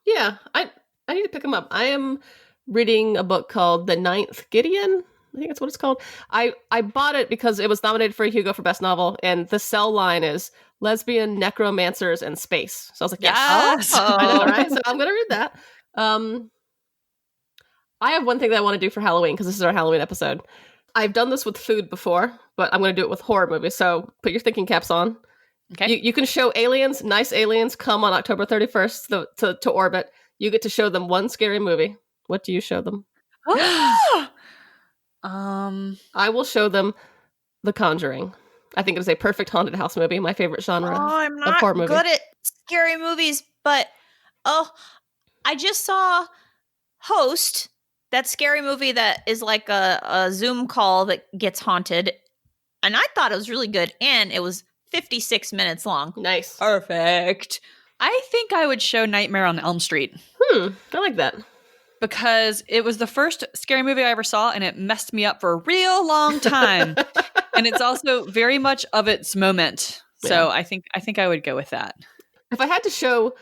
Yeah, I need to pick him up. I am reading a book called The Ninth Gideon. I think that's what it's called. I bought it because it was nominated for a Hugo for Best Novel, and the sell line is lesbian, necromancers, and space. So I was like, yes. All right, so I'm going to read that. I have one thing that I want to do for Halloween, because this is our Halloween episode. I've done this with food before, but I'm going to do it with horror movies. So put your thinking caps on. Okay. You can show aliens, nice aliens, come on October 31st to orbit. You get to show them one scary movie. What do you show them? I will show them The Conjuring. I think it is a perfect haunted house movie. My favorite genre I'm of horror movie. Good at scary movies, but I just saw Host, that scary movie that is like a Zoom call that gets haunted, and I thought it was really good, and it was 56 minutes long. Nice. Perfect. I think I would show Nightmare on Elm Street. I like that. Because it was the first scary movie I ever saw, and it messed me up for a real long time. And it's also very much of its moment. So I think I would go with that. If I had to show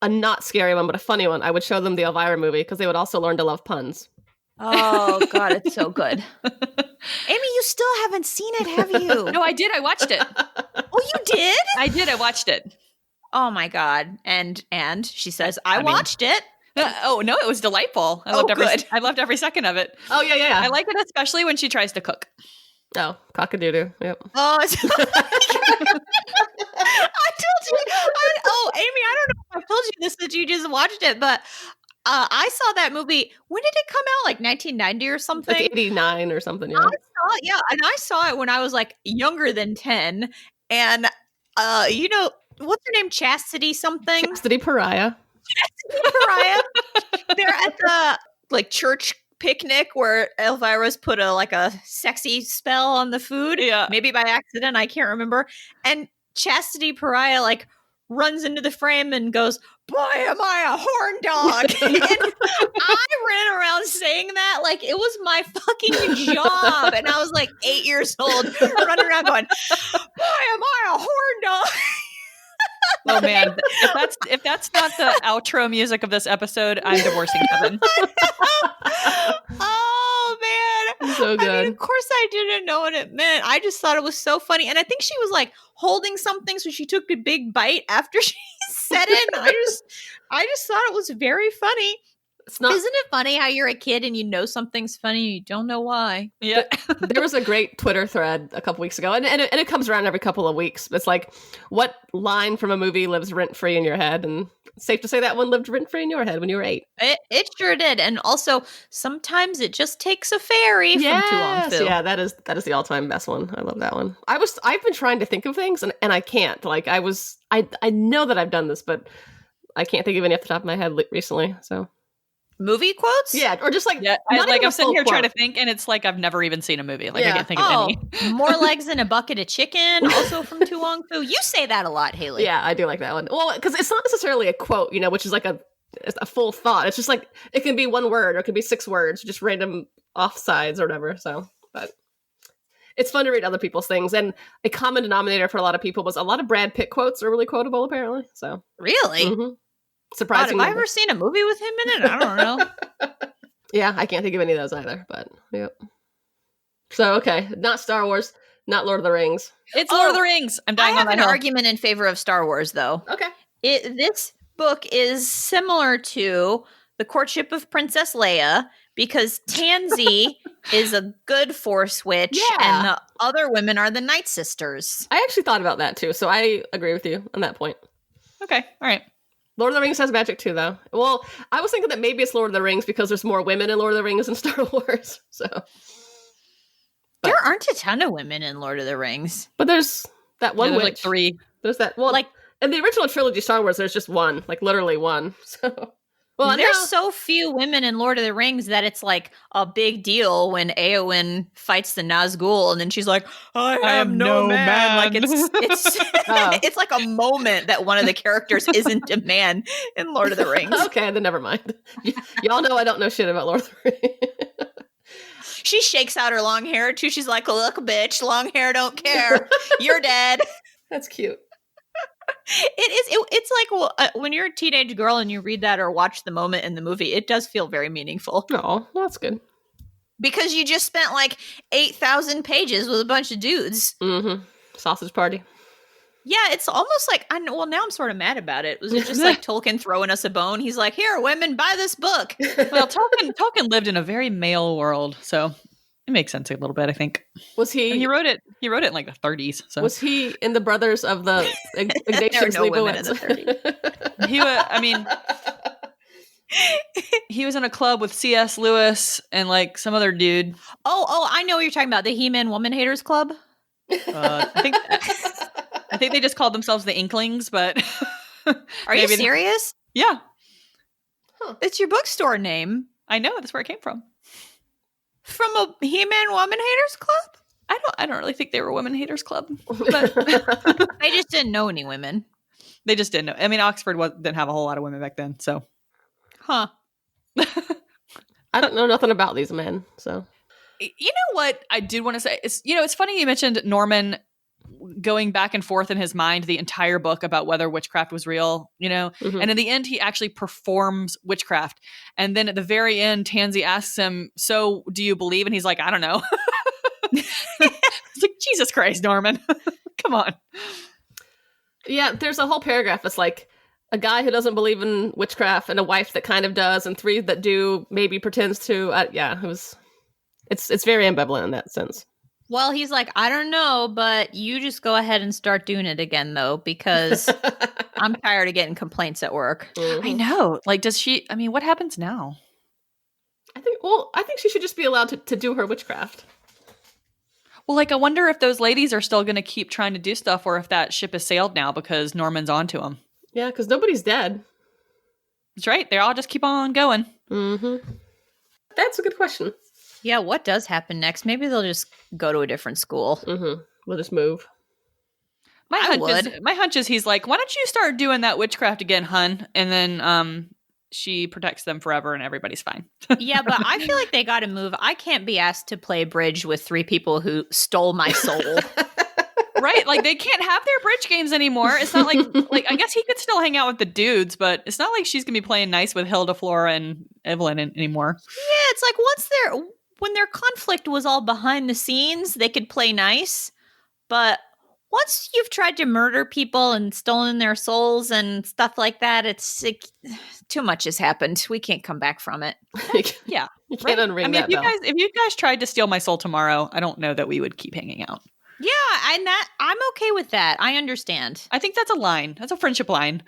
a not scary one, but a funny one, I would show them the Elvira movie, because they would also learn to love puns. Oh, God, it's so good. Amy, you still haven't seen it, have you? No, I did. I watched it. Oh, you did? I did. I watched it. Oh, my God. And she says, I watched it. Oh, no, it was delightful. I loved every second of it. Oh, yeah. I like it especially when she tries to cook. Oh, cock-a-doodle. Yep. Oh, I told you. Amy, I don't know if I've told you this, that you just watched it, but I saw that movie. When did it come out? Like 1990 or something? Like 89 or something, yeah. And I saw it when I was like younger than 10. And, what's her name? Chastity something? Chastity Pariah. They're at the like church picnic where Elvira's put a sexy spell on the food. Yeah. Maybe by accident, I can't remember. And Chastity Pariah runs into the frame and goes, "Boy, am I a horn dog." And I ran around saying that like it was my fucking job. And I was like 8 years old, running around going, "Boy, am I a horn dog." Oh man, if that's not the outro music of this episode, I'm divorcing Kevin. Oh man, So good. I mean, of course I didn't know what it meant. I just thought it was so funny. And I think she was like holding something, so she took a big bite after she said it. And I just thought it was very funny. Isn't it funny how you're a kid and you know something's funny and you don't know why? Yeah. There was a great Twitter thread a couple weeks ago, and it comes around every couple of weeks. It's like, what line from a movie lives rent-free in your head? And it's safe to say that one lived rent-free in your head when you were 8. It sure did. And also, sometimes it just takes a fairy from Tuong-Fu. Yeah, that is the all-time best one. I love that one. I've been trying to think of things, and I can't. Like, I know that I've done this, but I can't think of any off the top of my head recently, so... Movie quotes? Yeah, or just like... Yeah, I'm sitting here trying to think, and it's like I've never even seen a movie. Like, I can't think of any. More legs in a bucket of chicken, also from Tuong-Fu. You say that a lot, Haley. Yeah, I do like that one. Well, because it's not necessarily a quote, which is like a full thought. It's just like, it can be one word, or it could be 6 words, just random offsides or whatever, so... But it's fun to read other people's things, and a common denominator for a lot of people was a lot of Brad Pitt quotes are really quotable, apparently, so... Really? Mm-hmm. Surprising. Have I ever seen a movie with him in it? I don't know. Yeah, I can't think of any of those either, but yep. So, okay, not Star Wars, not Lord of the Rings. It's Lord of the Rings. I'm dying on that hill. I have an argument in favor of Star Wars, though. Okay. This book is similar to The Courtship of Princess Leia, because Tansy is a good Force witch, and the other women are the Night Sisters. I actually thought about that, too, so I agree with you on that point. Okay, all right. Lord of the Rings has magic too, though. Well, I was thinking that maybe it's Lord of the Rings because there's more women in Lord of the Rings than Star Wars. So there aren't a ton of women in Lord of the Rings, but there's that one witch. Like 3. There's that. Well, like in the original trilogy Star Wars, there's just one, like literally one. So there's so few women in Lord of the Rings that it's like a big deal when Éowyn fights the Nazgul, and then she's like, "I am no man." Like it's it's like a moment that one of the characters isn't a man in Lord of the Rings. Okay, then never mind. Y'all know I don't know shit about Lord of the Rings. She shakes out her long hair too. She's like, "Look, bitch, long hair don't care. You're dead." That's cute. It's like when you're a teenage girl and you read that or watch the moment in the movie, it does feel very meaningful. Oh, well, that's good. Because you just spent like 8,000 pages with a bunch of dudes. Mm-hmm. Sausage party. Yeah, it's almost like, now I'm sort of mad about it. Was it just like Tolkien throwing us a bone? He's like, here, women, buy this book. Well, Tolkien lived in a very male world, so it makes sense a little bit, I think. Was he? And he wrote it in like the 30s. So was he in the Brothers of the Ignatius Leibowitz? He was. I mean, he was in a club with C.S. Lewis and like some other dude. Oh, I know what you're talking about. The He-Man Woman Haters Club. I think they just called themselves the Inklings, but are you serious? Yeah, it's your bookstore name. I know, that's where it came from. From a He-Man Woman Haters Club? I don't really think they were a women haters club, but they just didn't know any women. They just didn't know. I mean, Oxford didn't have a whole lot of women back then, so. Huh. I don't know nothing about these men, so. You know what I did want to say? It's funny you mentioned Norman going back and forth in his mind the entire book about whether witchcraft was real, Mm-hmm. And in the end, he actually performs witchcraft. And then at the very end, Tansy asks him, so do you believe? And he's like, I don't know. It's like, Jesus Christ, Norman. Come on. Yeah, there's a whole paragraph that's like a guy who doesn't believe in witchcraft and a wife that kind of does and 3 that do, maybe pretends to. It's very ambivalent in that sense. Well, he's like, I don't know, but you just go ahead and start doing it again, though, because I'm tired of getting complaints at work. Mm-hmm. I know. Like, what happens now? I think she should just be allowed to do her witchcraft. Well, like, I wonder if those ladies are still going to keep trying to do stuff or if that ship has sailed now because Norman's onto them. Yeah, because nobody's dead. That's right. They all just keep on going. Mm-hmm. That's a good question. Yeah, what does happen next? Maybe they'll just go to a different school. Mm-hmm. We'll just move. My hunch is he's like, why don't you start doing that witchcraft again, hun? And then she protects them forever and everybody's fine. Yeah, but I feel like they got to move. I can't be asked to play bridge with 3 people who stole my soul. Right? Like, they can't have their bridge games anymore. It's not like I guess he could still hang out with the dudes, but it's not like she's going to be playing nice with Hilda, Flora, and Evelyn anymore. Yeah, it's like, when their conflict was all behind the scenes, they could play nice. But once you've tried to murder people and stolen their souls and stuff like that, too much has happened. We can't come back from it. Yeah. You can't unring that bell. If you guys tried to steal my soul tomorrow, I don't know that we would keep hanging out. Yeah, I'm okay with that. I understand. I think that's a line. That's a friendship line.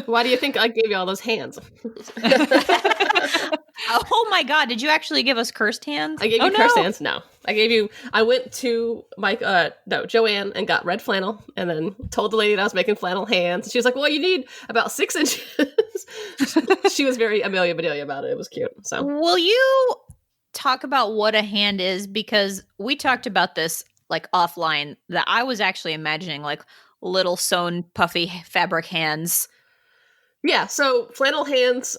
Why do you think I gave you all those hands? Oh my God, did you actually give us cursed hands? I gave you cursed hands? No. I went to Joanne and got red flannel and then told the lady that I was making flannel hands. She was like, well, you need about 6 inches. She was very Amelia Bedelia about it. It was cute. So, will you talk about what a hand is? Because we talked about this like offline, that I was actually imagining like little sewn puffy fabric hands. Yeah, so flannel hands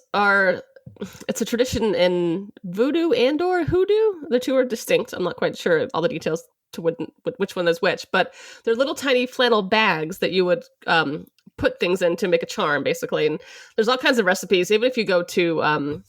it's a tradition in voodoo and or hoodoo. The two are distinct. I'm not quite sure all the details to which one is which, but they're little tiny flannel bags that you would put things in to make a charm, basically. And there's all kinds of recipes. Even if you go to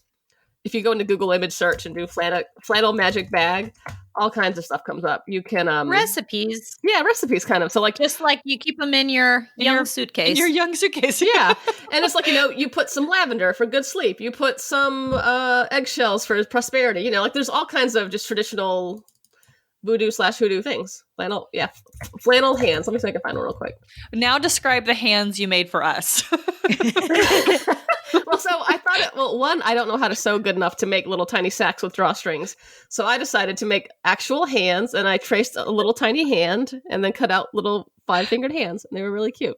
into Google image search and do flannel magic bag, all kinds of stuff comes up. You can recipes. Yeah, recipes kind of. So like just like you keep them in your young suitcase. In your young suitcase. Yeah. And it's like, you put some lavender for good sleep. You put some eggshells for prosperity. Like there's all kinds of just traditional voodoo/hoodoo things. Flannel hands. Let me see if I can find one real quick. Now describe the hands you made for us. Well, so I thought, one, I don't know how to sew good enough to make little tiny sacks with drawstrings. So I decided to make actual hands, and I traced a little tiny hand and then cut out little 5-fingered hands, and they were really cute.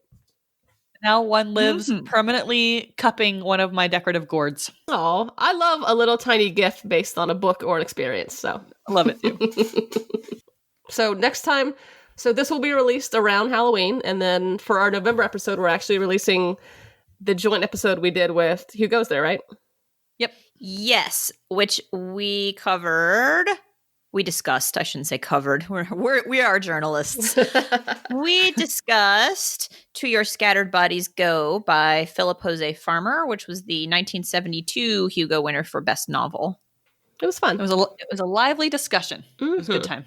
Now one lives permanently cupping one of my decorative gourds. Oh, I love a little tiny gift based on a book or an experience. So I love it too. So next time, this will be released around Halloween, and then for our November episode, we're actually releasing the joint episode we did with Hugo's there, right? Yep. Yes, which we covered. We discussed. I shouldn't say covered. We are journalists. We discussed "To Your Scattered Bodies Go" by Philip Jose Farmer, which was the 1972 Hugo winner for Best Novel. It was fun. It was a lively discussion. It was a good time.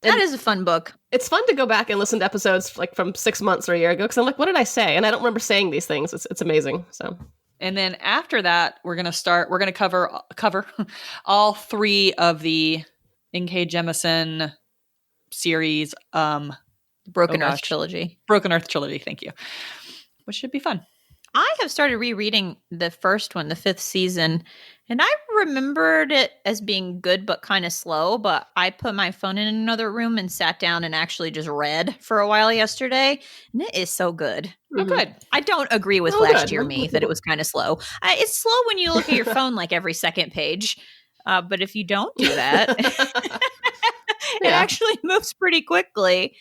That is a fun book. It's fun to go back and listen to episodes like from 6 months or a year ago, because I'm like, what did I say? And I don't remember saying these things. It's amazing. So, and then after that, we're gonna cover all 3 of the N.K. Jemisin series. Broken Earth trilogy. Broken Earth trilogy. Thank you. Which should be fun. I have started rereading the first one, the 5th season, and I remembered it as being good but kind of slow, but I put my phone in another room and sat down and actually just read for a while yesterday, and it is so good. Oh, good. I don't agree with last year me that it was kind of slow. It's slow when you look at your phone like every second page, but if you don't do that, it actually moves pretty quickly.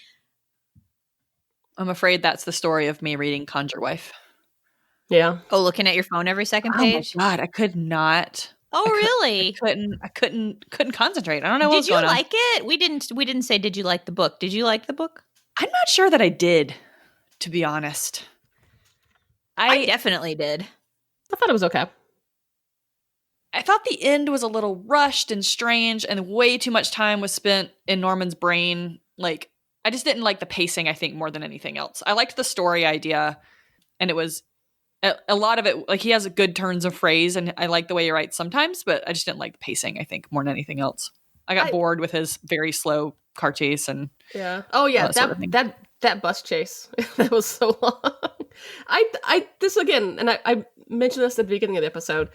I'm afraid that's the story of me reading Conjure Wife. Yeah. Oh, looking at your phone every second page? Oh my God, I could not. Oh, really? I couldn't concentrate. I don't know what was going on. Did you like it? We didn't say did you like the book. Did you like the book? I'm not sure that I did, to be honest. I definitely did. I thought it was okay. I thought the end was a little rushed and strange, and way too much time was spent in Norman's brain. Like, I just didn't like the pacing, I think, more than anything else. I liked the story idea, and it was a lot of it, like, he has good turns of phrase, and I like the way he writes sometimes, but I just didn't like the pacing, I think, more than anything else. I got bored with his very slow car chase and that bus chase that was so long. This again, and I mentioned this at the beginning of the episode.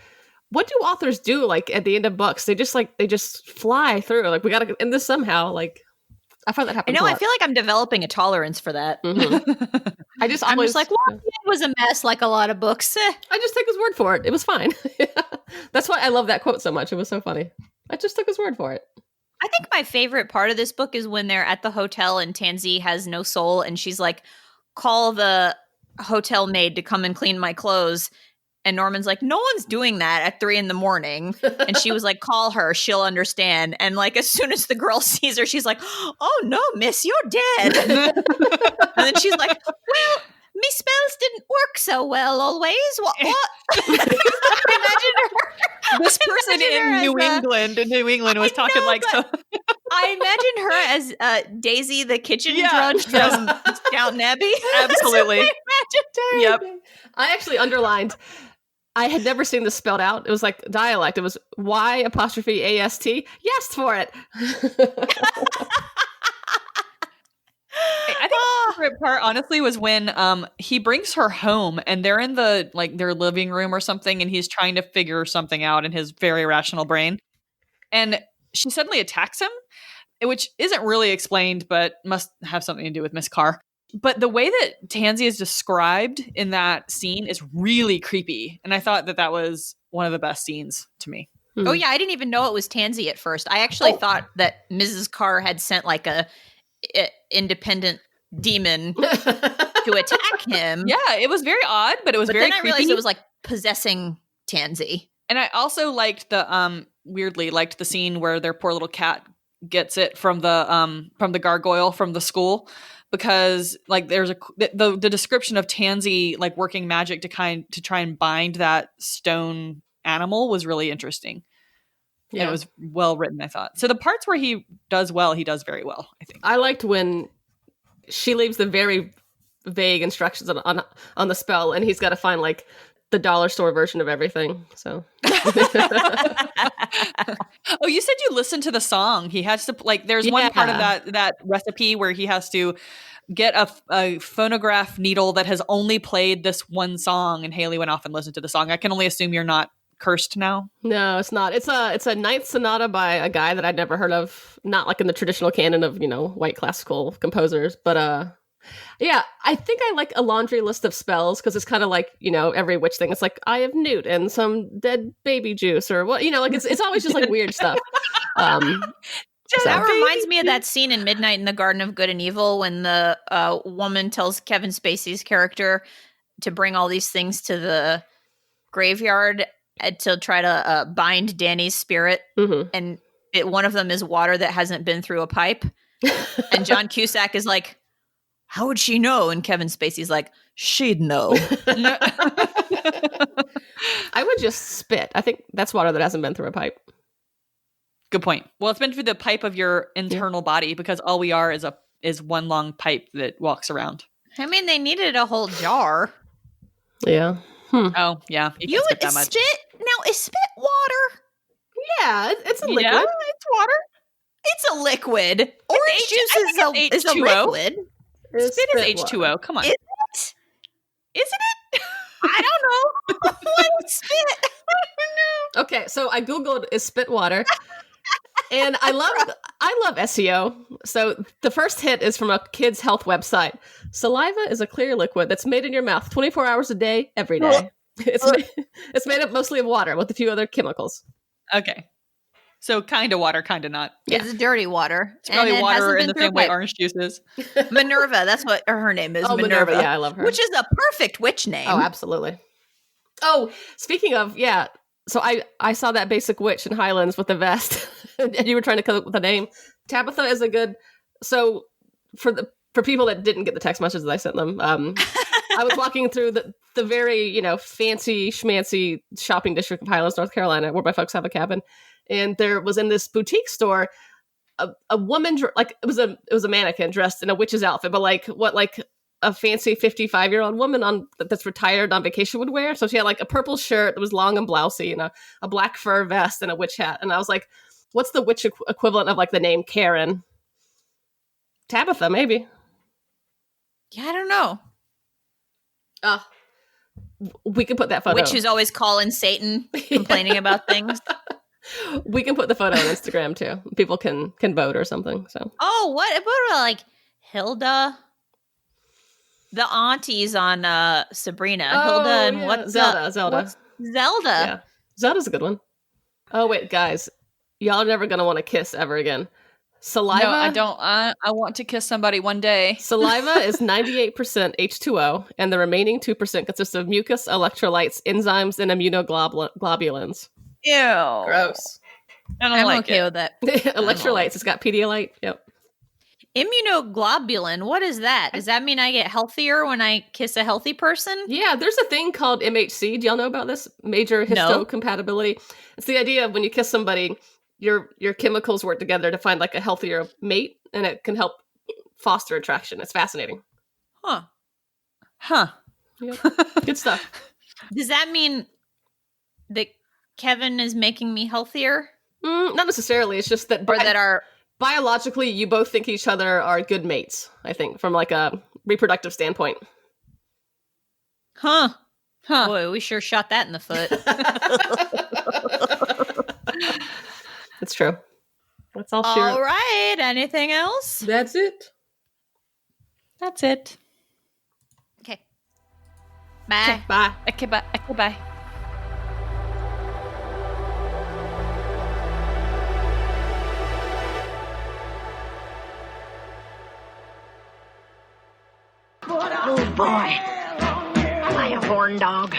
What do authors do like at the end of books? They just fly through. Like, we got to end this somehow. Like, I find that happens. I feel like I'm developing a tolerance for that. Mm-hmm. I'm just like, well, it was a mess, like a lot of books. I just take his word for it. It was fine. That's why I love that quote so much. It was so funny. I just took his word for it. I think my favorite part of this book is when they're at the hotel and Tansy has no soul, and she's like, call the hotel maid to come and clean my clothes. And Norman's like, no one's doing that at 3 a.m. And she was like, call her, she'll understand. And like, as soon as the girl sees her, she's like, oh no, miss, you're dead. And then she's like, well, me spells didn't work so well always. What? Imagine her. This person in New England was talking like so. I imagine her as Daisy, the kitchen drudge from Downton Abbey. Absolutely. Yep. I actually underlined. I had never seen this spelled out. It was like dialect. It was Y''AST. Yes, for it. I think my favorite part, honestly, was when he brings her home and they're in the their living room or something, and he's trying to figure something out in his very rational brain, and she suddenly attacks him, which isn't really explained, but must have something to do with Miss Carr. But the way that Tansy is described in that scene is really creepy, and I thought that was one of the best scenes to me. Oh yeah, I didn't even know it was Tansy at first. I actually thought that Mrs. Carr had sent like a independent demon to attack him. Yeah, it was very odd, but it was very creepy. Then I realized it was like possessing Tansy. And I also liked weirdly liked the scene where their poor little cat gets it from the gargoyle from the school, because like there's the description of Tansy like working magic to try and bind that stone animal was really interesting. Yeah, and it was well written, I thought. So the parts where he does well, he does very well, I think. I liked when she leaves the very vague instructions on the spell, and he's got to find like the dollar store version of everything. So, oh, you said you listened to the song. He has to there's one part of that recipe where he has to get a phonograph needle that has only played this one song, and Haley went off and listened to the song. I can only assume you're not cursed now. No, it's not. It's a ninth sonata by a guy that I'd never heard of, not like in the traditional canon of white classical composers, but yeah, I think I like a laundry list of spells because it's kind of like every witch thing. It's like Eye of Newt and some dead baby juice or what it's always just like weird stuff. That reminds me of that scene in Midnight in the Garden of Good and Evil when the woman tells Kevin Spacey's character to bring all these things to the graveyard to try to bind Danny's spirit, and one of them is water that hasn't been through a pipe, and John Cusack is like, how would she know? And Kevin Spacey's like, she'd know. I would just spit. I think that's water that hasn't been through a pipe. Good point. Well, it's been through the pipe of your internal body, because all we are is one long pipe that walks around. I mean, they needed a whole jar. Yeah. Oh, yeah. You would that much. Spit? Now, is spit water? Yeah, it's a liquid. Yeah, it's water. It's a liquid. Orange juice is a liquid. Spit is H2O. Water. Come on. Is it? Isn't it? I don't know. What spit? I don't know. Okay, so I Googled is spit water. And I love SEO. So the first hit is from a kid's health website. Saliva is a clear liquid that's made in your mouth 24 hours a day, every day. It's made up mostly of water with a few other chemicals. Okay. So kind of water, kind of not. Yeah. It's dirty water. It's probably water in the same way orange juice is. Minerva, that's what her name is. Oh, Minerva. Yeah, I love her. Which is a perfect witch name. Oh, absolutely. Oh, speaking of, yeah. So I saw that basic witch in Highlands with the vest, and you were trying to come up with a name. Tabitha is a good. So for people that didn't get the text messages that I sent them, I was walking through the very fancy schmancy shopping district of Highlands, North Carolina, where my folks have a cabin, and there was in this boutique store a woman it was a mannequin dressed in a witch's outfit, but a fancy 55-year-old woman that's retired on vacation would wear. So she had like a purple shirt that was long and blousy and a black fur vest and a witch hat. And I was like, what's the witch equivalent of like the name Karen? Tabitha, maybe. Yeah, I don't know. We can put that photo. Witch who's always calling Satan, complaining about things. We can put the photo on Instagram too. People can vote or something. So. Oh, what about like Hilda? The aunties on Sabrina. Oh, Hilda and yeah. what's Zelda. Zelda. Yeah. Zelda's a good one. Oh, wait, guys. Y'all are never going to want to kiss ever again. Saliva? No, I don't. I want to kiss somebody one day. Saliva is 98% H2O, and the remaining 2% consists of mucus, electrolytes, enzymes, and immunoglobulins. Ew. Gross. I'm okay with that. Electrolytes. It's got Pedialyte. Yep. Immunoglobulin. What is that? Does that mean I get healthier when I kiss a healthy person? Yeah, there's a thing called MHC. Do y'all know about this? Major histocompatibility. It's the idea of when you kiss somebody, your chemicals work together to find like a healthier mate, and it can help foster attraction. It's fascinating. Huh. Yep. Good stuff. Does that mean that Kevin is making me healthier? Not necessarily. It's just that, Or that our biologically, you both think each other are good mates, I think, from like a reproductive standpoint. Huh. Boy, we sure shot that in the foot. It's true. That's all. All right. Anything else? That's it. That's it. Okay. Bye. Bye. Okay, bye. Okay, bye. Oh boy. Am I a horn dog?